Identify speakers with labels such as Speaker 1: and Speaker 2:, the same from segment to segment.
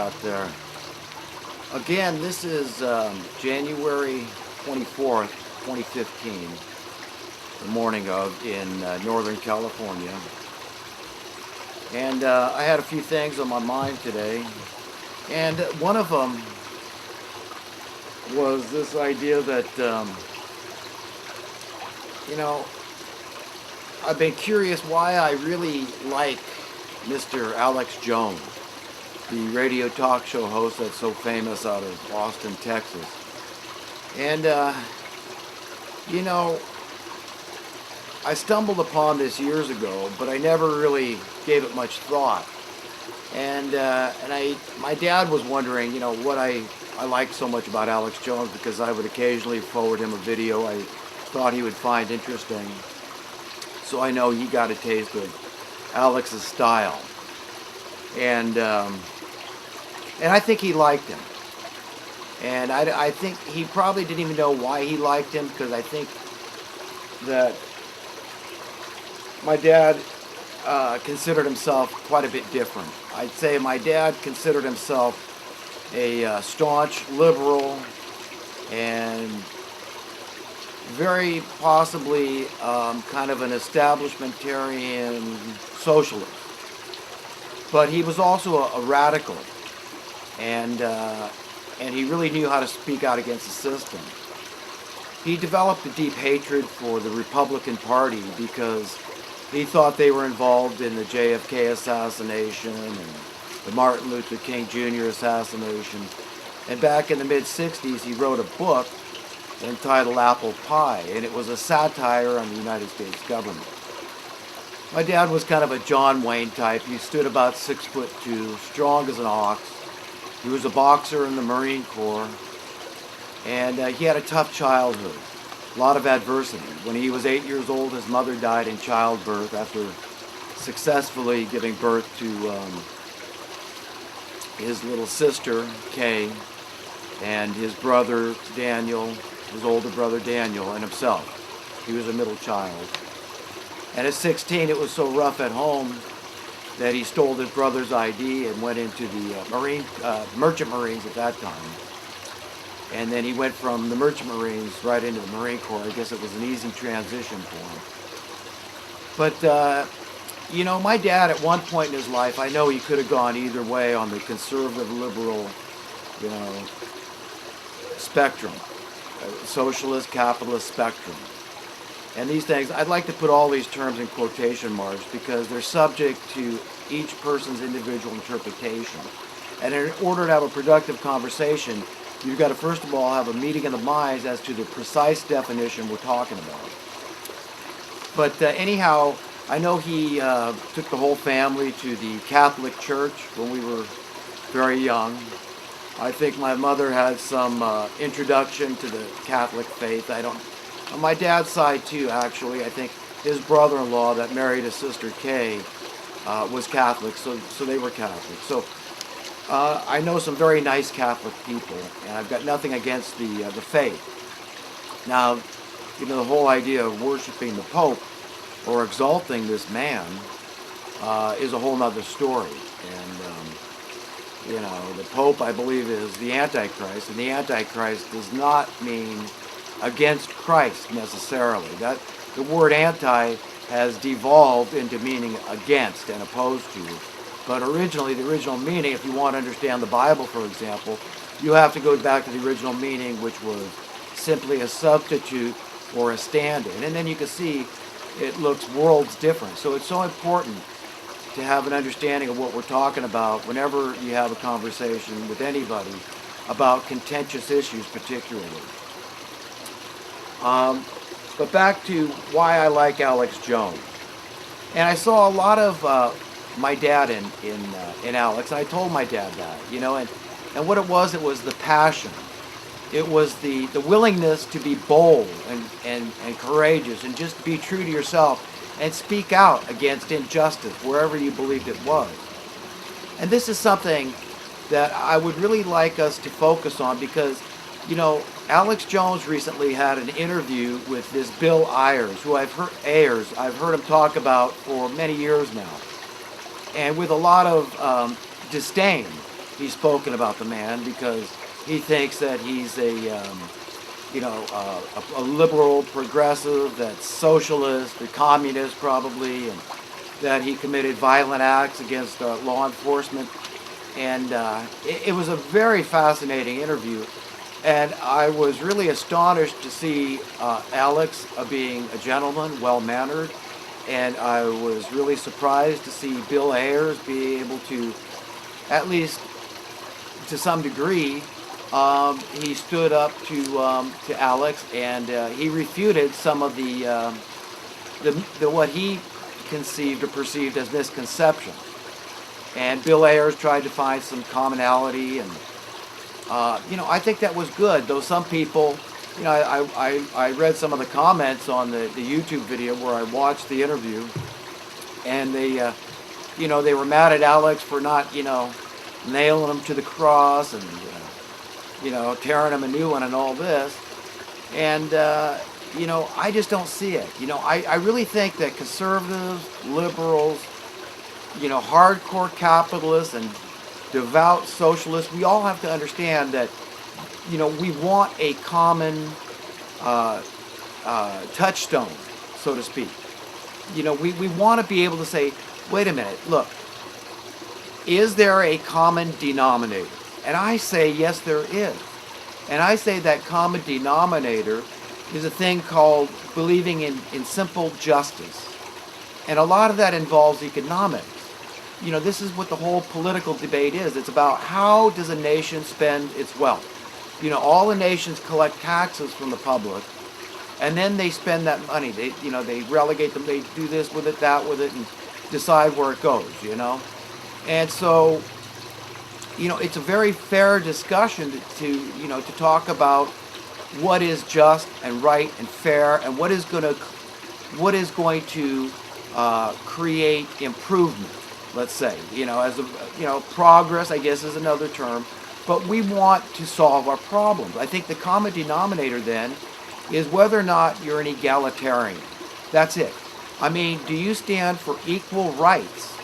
Speaker 1: out there. Again, this is January 24th, 2015, the morning of in Northern California. And I had a few things on my mind today. And one of them was this idea that, you know, I've been curious why I really like Mr. Alex Jones, the radio talk show host that's so famous out of Austin, Texas. And, you know, I stumbled upon this years ago, but I never really gave it much thought. And my dad was wondering, you know, what I liked so much about Alex Jones, because I would occasionally forward him a video I thought he would find interesting. So I know he got a taste of Alex's style. And I think he liked him. And I think he probably didn't even know why he liked him, because I think that my dad considered himself quite a bit different. I'd say my dad considered himself a staunch liberal and very possibly kind of an establishmentarian socialist. But he was also a radical, and he really knew how to speak out against the system. He developed a deep hatred for the Republican Party because he thought they were involved in the JFK assassination and the Martin Luther King Jr. assassination. And back in the mid-60s, he wrote a book entitled Apple Pie, and it was a satire on the United States government. My dad was kind of a John Wayne type. He stood about 6'2", strong as an ox. He was a boxer in the Marine Corps, and he had a tough childhood, a lot of adversity. When he was 8 years old, his mother died in childbirth after successfully giving birth to his little sister, Kay, and his brother, Daniel, his older brother, Daniel, and himself. He was a middle child. And at 16, it was so rough at home that he stole his brother's ID and went into the Merchant Marines at that time. And then he went from the Merchant Marines right into the Marine Corps. I guess it was an easy transition for him. But, you know, my dad at one point in his life, I know he could have gone either way on the conservative, liberal, you know, spectrum, socialist, capitalist spectrum. And these things, I'd like to put all these terms in quotation marks because they're subject to each person's individual interpretation. And in order to have a productive conversation, you've got to first of all have a meeting of the minds as to the precise definition we're talking about. But anyhow, I know he took the whole family to the Catholic Church when we were very young. I think my mother had some introduction to the Catholic faith. On my dad's side too, actually, I think his brother-in-law that married his sister Kay was Catholic, so they were Catholic. So I know some very nice Catholic people, and I've got nothing against the faith. Now, you know, the whole idea of worshiping the Pope or exalting this man is a whole nother story. And, you know, the Pope, I believe, is the Antichrist, and the Antichrist does not mean against Christ necessarily. That the word anti has devolved into meaning against and opposed to. But originally, the original meaning, if you want to understand the Bible, for example, you have to go back to the original meaning, which was simply a substitute or a stand-in. And then you can see it looks worlds different. So it's so important to have an understanding of what we're talking about whenever you have a conversation with anybody about contentious issues particularly. But back to why I like Alex Jones. And I saw a lot of my dad in Alex. And I told my dad that, you know, and what it was the passion. It was the willingness to be bold and courageous and just be true to yourself and speak out against injustice wherever you believed it was. And this is something that I would really like us to focus on because, you know, Alex Jones recently had an interview with this Bill Ayers, who I've heard him talk about for many years now, and with a lot of disdain. he's spoken about the man, because he thinks that he's a liberal progressive, that's socialist, a communist probably, and that he committed violent acts against law enforcement. And it was a very fascinating interview. And I was really astonished to see Alex being a gentleman, well-mannered. And I was really surprised to see Bill Ayers be able to, at least to some degree, he stood up to Alex, and he refuted some of the what he conceived or perceived as misconceptions. And Bill Ayers tried to find some commonality, and I think that was good. Though some people, I read some of the comments on the YouTube video where I watched the interview, and they were mad at Alex for not, nailing him to the cross, and tearing him a new one and all this. And I just don't see it. I really think that conservatives, liberals, hardcore capitalists and devout socialists, we all have to understand that, we want a common touchstone, so to speak. We want to be able to say, wait a minute, look, is there a common denominator? And I say, yes, there is. And I say that common denominator is a thing called believing in simple justice. And a lot of that involves economics. This is what the whole political debate is. It's about how does a nation spend its wealth. All the nations collect taxes from the public, and then they spend that money. They relegate them. They do this with it, that with it, and decide where it goes. And so, it's a very fair discussion to talk about what is just and right and fair, and what is going to create improvement. Let's say, progress, I guess, is another term, but we want to solve our problems. I think the common denominator then is whether or not you're an egalitarian. That's it. I mean, do you stand for equal rights?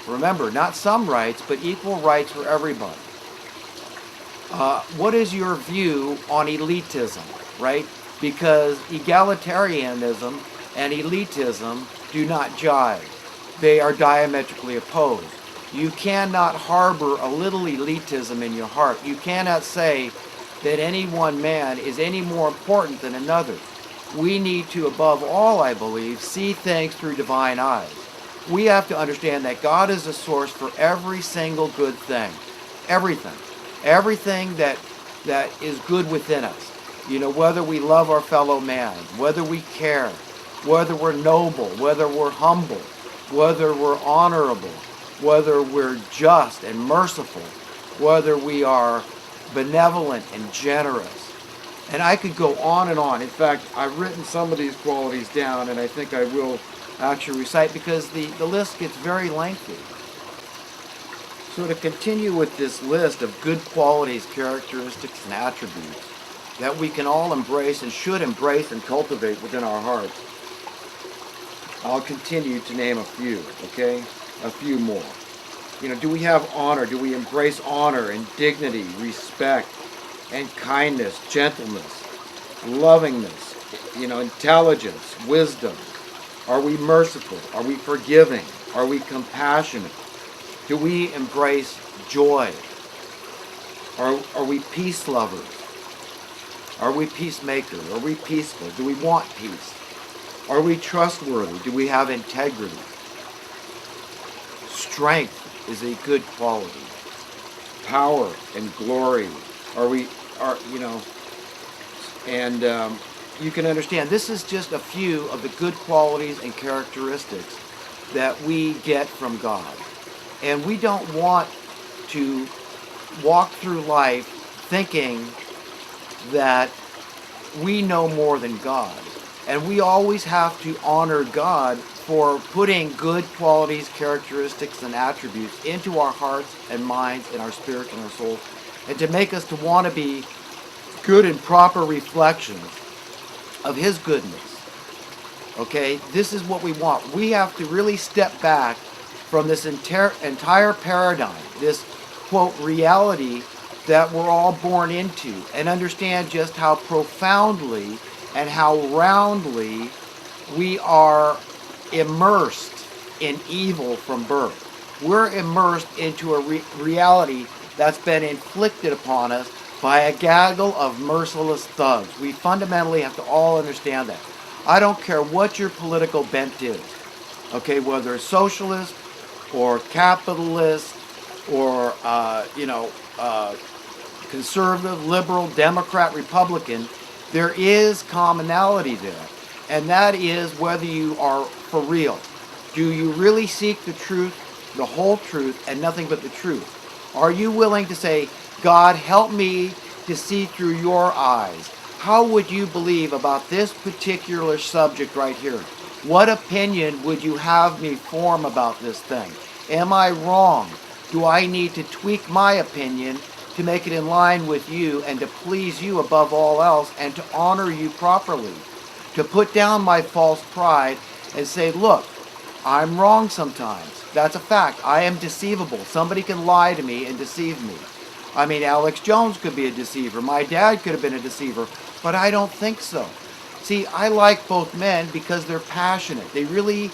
Speaker 1: Remember, not some rights, but equal rights for everybody. What is your view on elitism, right? Because egalitarianism and elitism do not jive. They are diametrically opposed. You cannot harbor a little elitism in your heart. You cannot say that any one man is any more important than another. We need to, above all, I believe, see things through divine eyes. We have to understand that God is the source for every single good thing. Everything. Everything that is good within us. Whether we love our fellow man, whether we care, whether we're noble, whether we're humble, whether we're honorable, whether we're just and merciful, whether we are benevolent and generous. And I could go on and on. In fact, I've written some of these qualities down, and I think I will actually recite, because the list gets very lengthy. So to continue with this list of good qualities, characteristics, and attributes that we can all embrace and should embrace and cultivate within our hearts, I'll continue to name a few, okay? A few more. Do we have honor? Do we embrace honor and dignity, respect, and kindness, gentleness, lovingness, intelligence, wisdom? Are we merciful? Are we forgiving? Are we compassionate? Do we embrace joy? Are we peace lovers? Are we peacemakers? Are we peaceful? Do we want peace? Are we trustworthy? Do we have integrity? Strength is a good quality. Power and glory. You can understand, this is just a few of the good qualities and characteristics that we get from God. And we don't want to walk through life thinking that we know more than God. And we always have to honor God for putting good qualities, characteristics, and attributes into our hearts and minds and our spirits and our souls, and to make us to want to be good and proper reflections of His goodness. Okay? This is what we want. We have to really step back from this entire paradigm, this quote, reality that we're all born into, and understand just how profoundly and how roundly we are immersed in evil from birth. We're immersed into a reality that's been inflicted upon us by a gaggle of merciless thugs. We fundamentally have to all understand that. I don't care what your political bent is, okay, whether it's socialist or capitalist or, conservative, liberal, Democrat, Republican, there is commonality there. And that is whether you are for real. Do you really seek the truth, the whole truth, and nothing but the truth? Are you willing to say, God, help me to see through your eyes? How would you believe about this particular subject right here? What opinion would you have me form about this thing? Am I wrong? Do I need to tweak my opinion to make it in line with you and to please you above all else and to honor you properly? To put down my false pride and say, look, I'm wrong sometimes. That's a fact. I am deceivable. Somebody can lie to me and deceive me. I mean, Alex Jones could be a deceiver. My dad could have been a deceiver, but I don't think so. See, I like both men because they're passionate. They really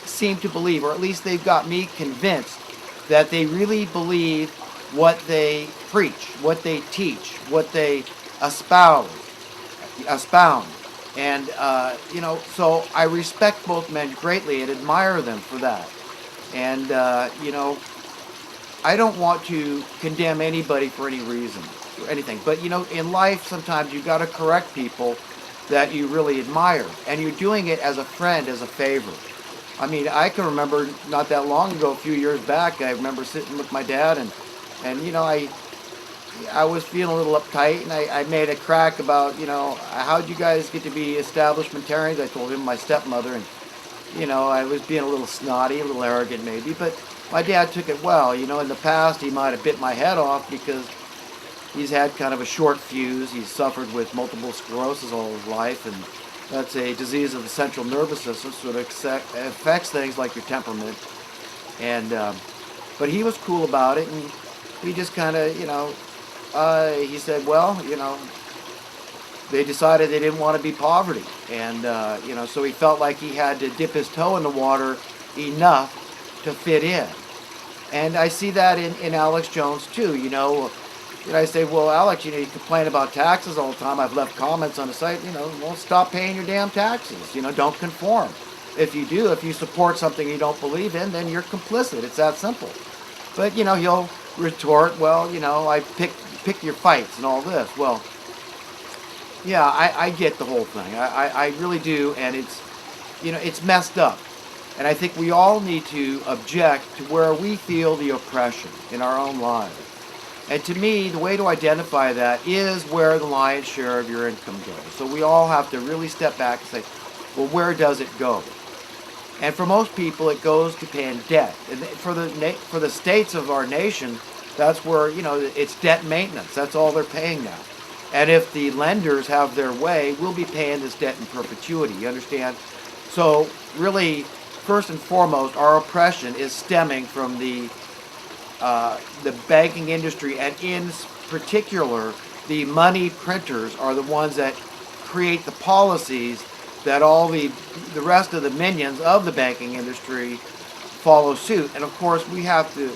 Speaker 1: seem to believe, or at least they've got me convinced, that they really believe what they preach, what they teach, what they expound. And, so I respect both men greatly and admire them for that. And, I don't want to condemn anybody for any reason, or anything. But, in life, sometimes you've got to correct people that you really admire. And you're doing it as a friend, as a favor. I mean, I can remember not that long ago, a few years back, I remember sitting with my dad and I was feeling a little uptight, and I made a crack about, how'd you guys get to be establishmentarians? I told him, my stepmother, and, I was being a little snotty, a little arrogant maybe, but my dad took it well. In the past, he might have bit my head off because he's had kind of a short fuse. He's suffered with multiple sclerosis all his life, and that's a disease of the central nervous system, so it affects things like your temperament. And, but he was cool about it, and he just kind of, he said, well, they decided they didn't want to be poverty. And, so he felt like he had to dip his toe in the water enough to fit in. And I see that in Alex Jones, too. I say, well, Alex, you complain about taxes all the time. I've left comments on the site, well, stop paying your damn taxes. Don't conform. If you do, if you support something you don't believe in, then you're complicit. It's that simple. But, he'll retort, well, I pick your fights and all this. Well, yeah, I get the whole thing. I really do, and it's messed up. And I think we all need to object to where we feel the oppression in our own lives. And to me, the way to identify that is where the lion's share of your income goes. So we all have to really step back and say, well, where does it go? And for most people, it goes to paying debt. And for the states of our nation, that's where, it's debt maintenance. That's all they're paying now. And if the lenders have their way, we'll be paying this debt in perpetuity. You understand? So really, first and foremost, our oppression is stemming from the banking industry, and in particular, the money printers are the ones that create the policies that all the rest of the minions of the banking industry follow suit. And of course, we have to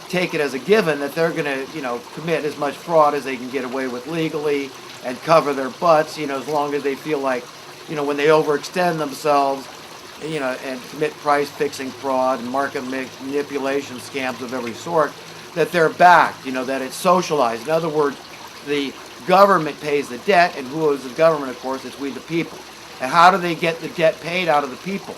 Speaker 1: take it as a given that they're going to, commit as much fraud as they can get away with legally and cover their butts, as long as they feel like, when they overextend themselves, and commit price-fixing fraud and market manipulation scams of every sort, that they're backed, that it's socialized. In other words, the government pays the debt, and who is the government, of course? It's we the people. And how do they get the debt paid out of the people?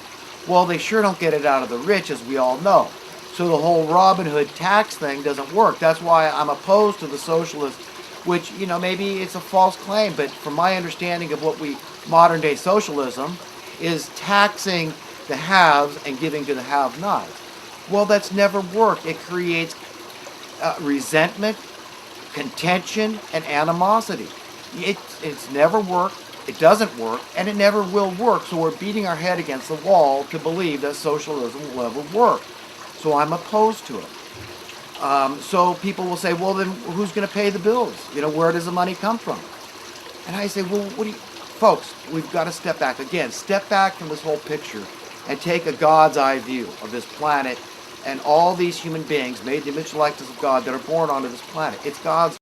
Speaker 1: Well, they sure don't get it out of the rich, as we all know. So the whole Robin Hood tax thing doesn't work. That's why I'm opposed to the socialist, which, maybe it's a false claim, but from my understanding of what modern-day socialism is taxing the haves and giving to the have-nots. Well, that's never worked. It creates resentment, contention, and animosity. It's never worked, it doesn't work, and it never will work. So we're beating our head against the wall to believe that socialism will ever work. So I'm opposed to it. So people will say, well, then who's going to pay the bills? Where does the money come from? And I say, well, folks, we've got to step back. Again, step back from this whole picture and take a God's eye view of this planet and all these human beings made in the image and likeness of God that are born onto this planet. It's God's